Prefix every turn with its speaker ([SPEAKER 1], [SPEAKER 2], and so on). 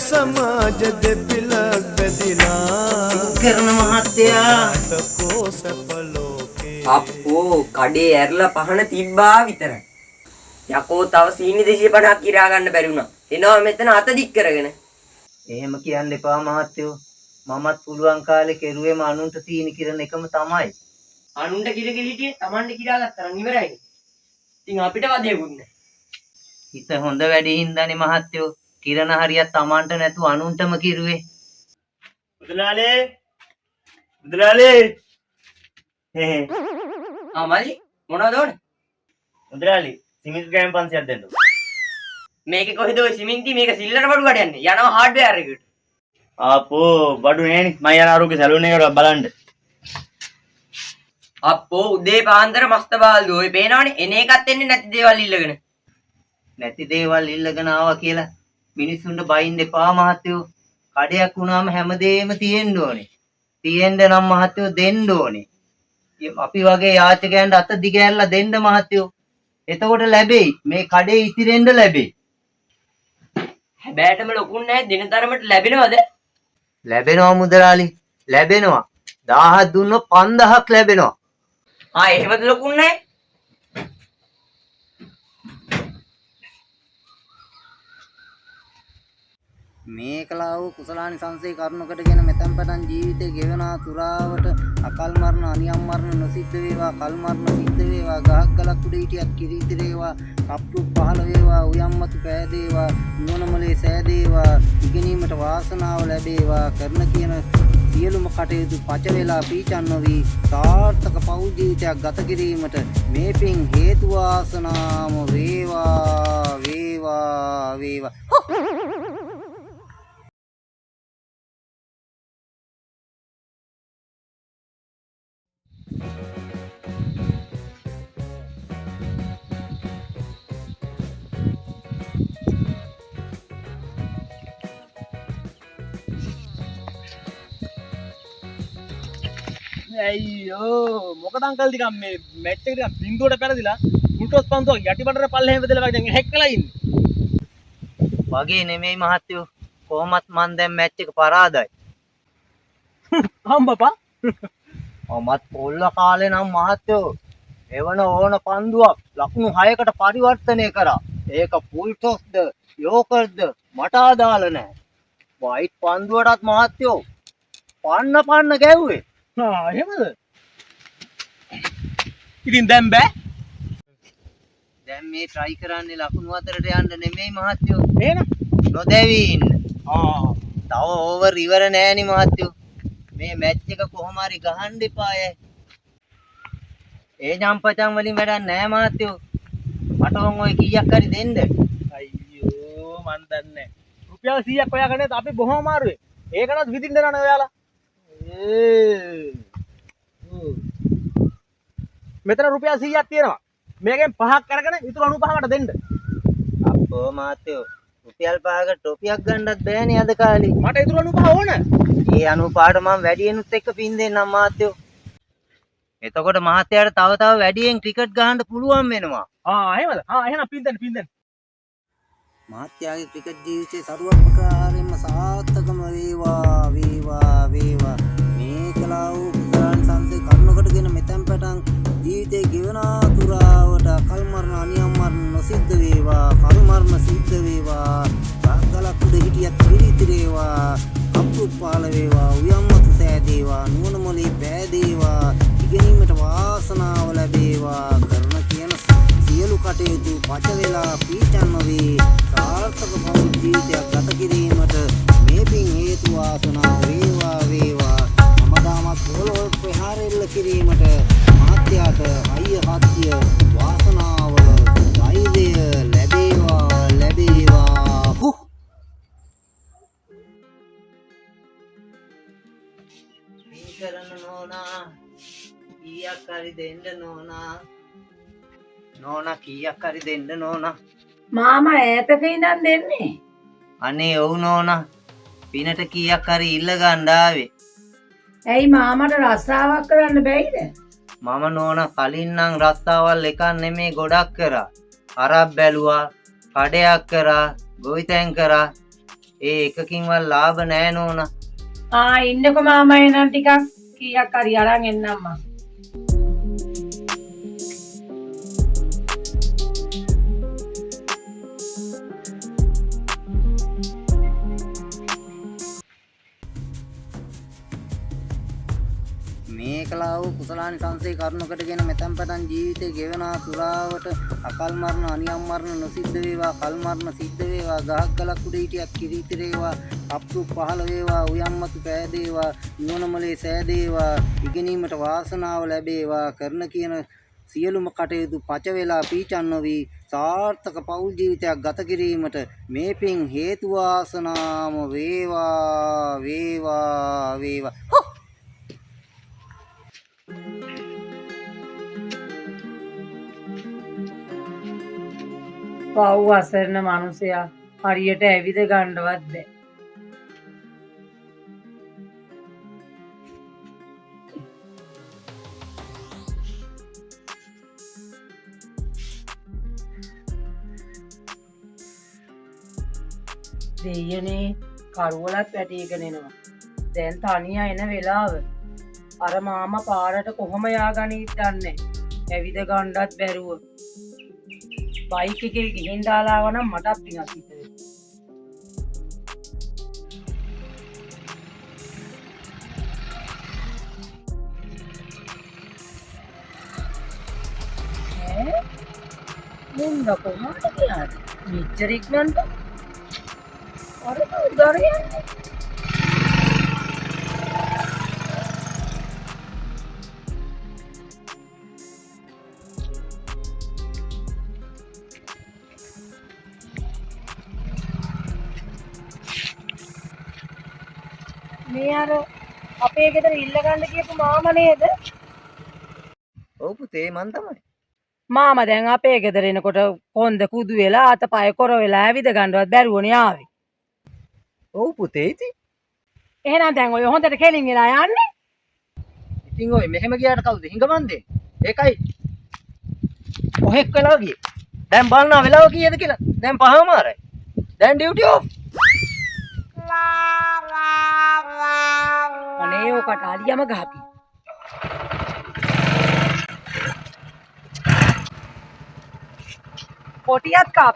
[SPEAKER 1] සමාජ දෙපිලක් බැදිලා
[SPEAKER 2] කරන මහත්තයා
[SPEAKER 3] අප්පෝ කඩේ ඇරලා පහන තිබ්බා විතරයි. යකෝ තව සීනි 250ක් කිරා ගන්න බැරි වුණා. එනවා මෙතන අත දික් කරගෙන.
[SPEAKER 2] එහෙම කියන්න එපා මහත්තයෝ. මමත් පුළුවන් කාලේ කෙරුවේම අනුන්ට සීනි කිරන එකම තමයි.
[SPEAKER 3] අනුන්ට කිරගෙන හිටියේ Tamande කිරා ගත්තා නම් ඉවරයි. ඉතින් අපිට වදයකුත් නැහැ.
[SPEAKER 2] හිත හොඳ වැඩි හින්දානේ මහත්තයෝ. කිරණ හරියක් Tamanට නැතුව අනුන්ටම කිරුවේ.
[SPEAKER 4] මුදලාලේ මුදලාලේ
[SPEAKER 3] මලි මොනවද ඕනේ?
[SPEAKER 4] මුදලාලි සිමින්ති ග්‍රෑම් 500ක් දෙන්න.
[SPEAKER 3] මේකේ කොහෙද ඔය සිමෙන්ති මේක සිල්ලර බඩු කඩන්නේ. යනවා හાર્ඩ්වෙයාර් එකට.
[SPEAKER 4] ආපෝ බඩු නෑනේ. මම යන ආරෝග්‍ය සැලූන් එකට බලන්න.
[SPEAKER 3] අප්පෝ උදේ පාන්දර මස්ත බාල්දු ඔය පේනවනේ එන එකත් එන්නේ නැති දේවල් ඉල්ලගෙන.
[SPEAKER 2] නැති දේවල් ඉල්ලගෙන ආවා කියලා මිනිස්සුන්ට බයින්න එපා මහත්තයෝ. කඩයක් වුණාම හැමදේම තියෙන්න ඕනේ. තියෙන්න නම් මහත්තයෝ දෙන්න ඕනේ. අපි වගේ යාචකයන්ට අත දිගෑරලා දෙන්න මහත්තයෝ. එතකොට ලැබෙයි. මේ කඩේ ඉතිරෙන්න ලැබෙයි.
[SPEAKER 3] හැබැයිටම ලොකුන් නැහැ දින තරමට ලැබෙනවද?
[SPEAKER 2] ලැබෙනවා මුදලාලි. ලැබෙනවා. 1000ක් දුන්නොත් 5000ක් ලැබෙනවා.
[SPEAKER 3] එහෙමද ලොකුන් නැහැ?
[SPEAKER 2] මේ කලාව කුසලානි සංසේ කරුණකටගෙන මෙතෙන් පටන් ජීවිතේ ගෙවනා තුරාවට අකල් මරණ අනියම් මරණ නොසිද්ධ වේවා කල් මරණ සිද්ධ වේවා ගහක් ගලක් උඩ හිටියත් කිරීති රේවා කප්පු පහළ වේවා උයම්මතු පෑදේවා නුවණමලේ සෑදේවා ඉගෙනීමට වාසනාව ලැබේවා කරන කියන සියලුම කටයුතු පච වේලා පීචන් නොවි සාර්ථක පෞල් ජීවිතයක් ගත කිරීමට මේ පින් හේතු වාසනාම වේවා වේවා වේවා
[SPEAKER 4] අයියෝ මොකද අංකල් ටිකක් මේ මැච් එක ටිකක් බින්දුවට පැනදිලා මුට්ටොස් පන්තුවක් යටිබඩට පල්ලෙහෙම බෙදලා වගේ දැන් හැක්කලා ඉන්නේ.
[SPEAKER 2] වගේ නෙමෙයි මහත්තයෝ. කොහොමත් මන් දැන් මැච් එක පරාදයි.
[SPEAKER 4] හම්බපා.
[SPEAKER 2] මමත් පොල්ල කාලේ නම් මහත්තයෝ එවන ඕන පන්දුවක් ලකුණු 6කට පරිවර්තනය කරා. ඒක ෆුල් ටොස්ද යෝකර්ද මට අදාළ නැහැ. වයිට් පන්දුවටත් මහත්තයෝ පන්න ගැව්වේ.
[SPEAKER 4] එහෙමද? ඉතින් දැන් බෑ.
[SPEAKER 2] දැන් මේ try කරන්නේ ලකුණු අතරට යන්න නෙමෙයි මහත්තයෝ.
[SPEAKER 4] එහෙනම්
[SPEAKER 2] නොදැවි ඉන්න. තව ඕවර් ඉවර නෑනි මහත්තයෝ. මේ මැච් එක කොහොම හරි ගහන්න එපාය. ඒ ජම්පචම් වලින් වැඩක් නෑ මහත්තයෝ. මට ඔය කීයක් හරි දෙන්න.
[SPEAKER 4] අයියෝ මන් දන්නේ. රුපියල් 100ක් හොයාගන්නත් අපි බොහොම අමාරුවේ. ඒකනත් විදින්න නෑ ඔයාලා. මෙතන රුපියල් 100ක් තියෙනවා. මේකෙන් 5ක් අරගෙන ඉතුරු 95කට දෙන්න.
[SPEAKER 2] අපෝ මාත්‍යෝ රුපියල් 5ක ටොපියක් ගන්නත් බෑනේ අද කාලේ.
[SPEAKER 4] මට ඉතුරු 95 ඕන.
[SPEAKER 2] ඒ 95ට මම වැඩියෙන්ුත් එක්ක පින් දෙන්නම් මාත්‍යෝ. එතකොට මහත්තයාට තව වැඩියෙන් ක්‍රිකට් ගහන්න පුළුවන් වෙනවා.
[SPEAKER 4] එහෙමද? එහෙනම් පින් දෙන්න.
[SPEAKER 2] මහත්තයාගේ ක්‍රිකට් ජීවිතේ සරුවපකාරයෙන්ම සාර්ථකම වේවා වේවා වේවා. මේ කලාව කුසලානි සංසේ කරුණකටගෙන මෙතෙන් පටන් ජීවිතේ ගෙවන තුරාවට අකල් මරණ අනියම් මරණ නොසිද්ධ වේවා කල් මරණ සිද්ධ වේවා ගලක් උඩ හිටියත් පිළිති රේවා කප්පු පාල වේවා උයම්මතු සෑදේවා නුවණ මොලේ පෑදේවා ඉගෙනීමට වාසනාව ලැබේවා කරන කියන සියලු කටයුතු පච වෙලා පීචන් නොවේ සාර්ථක පෞල් ජීවිතයක් ගත කිරීමට මේ පින් හේතු වාසනා වේවා වේවා මම දාමත් පොළොව ප්‍රහාරෙල්ල කිරීමට මහත්යාට අයිය හත්ය වාසනාව ධෛර්යය ලැබේවා පින් කරන නෝනා කීයක් හරි දෙන්න නෝනා කීයක් හරි දෙන්න නෝනා
[SPEAKER 5] මාමා ඈතක ඉඳන් දෙන්නේ.
[SPEAKER 2] අනේ ඔව් නෝනා පිනට කීයක් හරි ඉල්ල ගන්න ආවේ.
[SPEAKER 5] ඇයි මාමට රස්සාවක් කරන්න බැයිද?
[SPEAKER 2] මම නෝනා කලින් නම් රස්සාවල් එකක් නෙමේ ගොඩක් කරා. අරක් බැලුවා, කඩයක් කරා, ගොවිතැන් කරා. ඒ එකකින්වත් ලාභ නැහැ නෝනා.
[SPEAKER 5] ඉන්නකො මාමා එනම් ටිකක් කීයක් හරි අරන් එන්නම් මං.
[SPEAKER 2] මේ කලාව කුසලානි සංසේ කරුණු කොටගෙන මෙතෙන් පටන් ජීවිතේ ගෙවන තුරාවට අකල් මරණ අනියම් මරණ නොසිද්ධ වේවා කල් මරණ සිද්ධ වේවා ගහක් ගලක් උඩ හිටියක් කිරිතිරේවා අප්පු පහළ වේවා උයම්මතු පෑදේවා නුවණමලේ සෑදේවා ඉගෙනීමට වාසනාව ලැබේවා කරන කියන සියලුම කටයුතු පච වේලා පීචන් නොවි සාර්ථක පෞල් ජීවිතයක් ගත කිරීමට මේ පින් හේතු වාසනාම වේවා වේවා වේවා.
[SPEAKER 5] පව් අසරණ මිනිසයා හරියට ඇවිද ගන්නවත් බැ. දෙයනේ කරුවලත් වැටීගෙන එනවා. දැන් තනියා එන වෙලාව. අර මාමා පාරට කොහොම යාගනීද දන්නේ. ඇවිද ගන්නවත් බැරුව. බයික් එකේ ගිහින් දාලා ආව නම් මටත් පිනක් හිතේ. මුන්ද කොහොමද කියන්නේ? මෙච්චර ඉක්මනට? අර උදාර යන්නේ. මේ අර අපේ ගෙදර ඉල්ල ගන්න කියපු මාමා නේද?
[SPEAKER 2] ඔව් පුතේ මන් තමයි.
[SPEAKER 5] මාමා දැන් අපේ ගෙදර එනකොට කොන්ද කුදු වෙලා අතපය කොර වෙලා ඇවිද ගන්නවත් බැරුවනේ ආවේ.
[SPEAKER 4] ඔව් පුතේ ඉතින්.
[SPEAKER 5] එහෙනම් දැන් ඔය හොඳට කෙලින් වෙලා යන්නේ.
[SPEAKER 4] ඉතින් ඔය මෙහෙම ගියාට කවුද හිඟමන්දේ? ඒකයි. ඔහෙක් වෙලා ගියේ. දැන් බලනවා වෙලාව කීයද කියලා. දැන් 5:00මාරයි. දැන් ඩියුටි ඔෆ්.
[SPEAKER 5] අනේ ඔකට අලියම ගහපි. කොටියත් කාප්.